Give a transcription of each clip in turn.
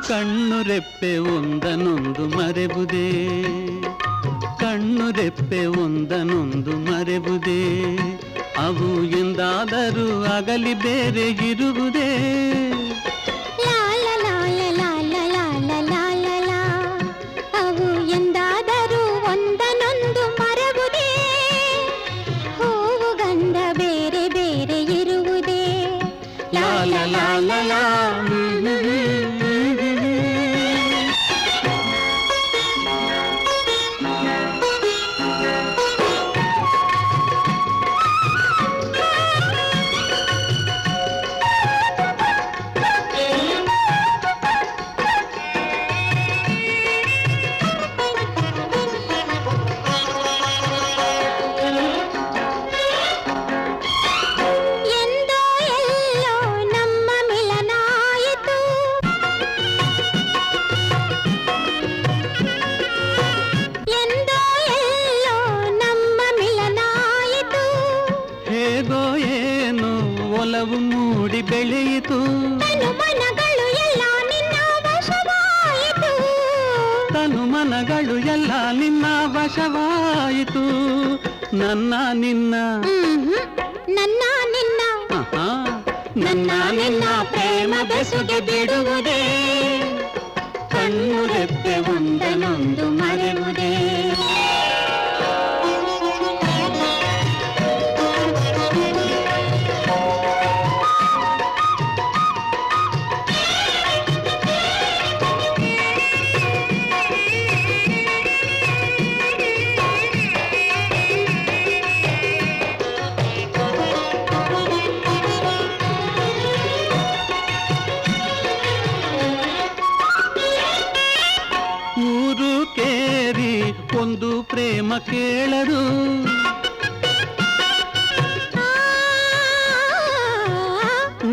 ಕಣ್ಣು ರೆಪ್ಪೆ ಒಂದನೊಂದು ಮರೆಬುದೇ, ಕಣ್ಣು ರೆಪ್ಪೆ ಒಂದನೊಂದು ಮರೆಬುದೇ, ಅವು ಎಂದಾದರೂ ಅಗಲಿ ಬೇರೆ ಇರುವುದೇ. ಅವು ಎಂದಾದರೂ ಒಂದನೊಂದು ಮರೆಬುದೇ, ಹೂವು ಗಂಧ ಬೇರೆ ಬೇರೆ ಇರುವುದೇ. ಲಾಲ ಲಾಲ ಲಾ ಒಲವು ಮೂಡಿ ಬೆಳೆಯಿತು. ತನುಮನಗಳು ಎಲ್ಲ ನಿನ್ನ ವಶವಾಯಿತು, ತನುಮನಗಳು ಎಲ್ಲ ನಿನ್ನ ವಶವಾಯಿತು. ನನ್ನ ನಿನ್ನ ನನ್ನ ನಿನ್ನ ನನ್ನ ನಿನ್ನ ಪ್ರೇಮ ಬೆಸುಗೆ ಬಿಡುವುದೇ, ಕಣ್ಣು ರೆಪ್ಪೆ ಒಂದನೊಂದು ಮರೆಯುವುದೇ. ಊರು ಕೇರಿ ಒಂದು ಪ್ರೇಮ ಕೇಳರು,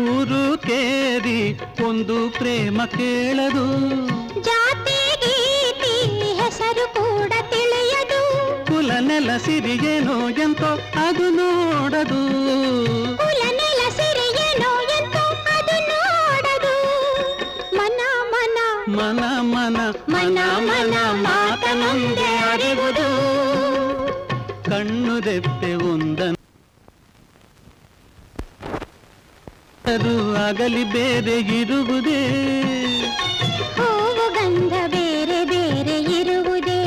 ಊರು ಕೇರಿ ಒಂದು ಪ್ರೇಮ ಕೇಳರು. ಜಾತಿ ಗೀತಿ ಹೆಸರು ಕೂಡ ತಿಳಿಯದು, ಕುಲ ನೆಲ ಸಿರಿಯೇನೋ ಎಂತೋ ಅದು ನೋಡದು, ಕುಲ ನೆಲ ಸಿರಿಯೇನೋ ಎಂತೋ ಅದು ನೋಡದು. ಮನ ಮನ ಮನ ಮನ ಮನ ಮನ ಮಾತನೊಂದೇ ಅರಿವುದು. ಕಣ್ಣು ರೆಪ್ಪೆ ಒಂದನು ಅಗಲಿ ಬೇರೆ ಇರುವುದೇ, ಹೂವು ಗಂಧ ಬೇರೆ ಬೇರೆ ಇರುವುದೇ,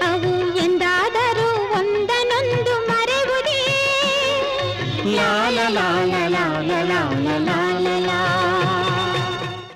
ಅವು ಎಂದಾದರೂ ಒಂದನೊಂದು ಮರೆಯುವುದೇ. ಲಾಲ ಲಾಲ ಲಾಲ ಲಾಲ ಲಾಲ ಲಾ.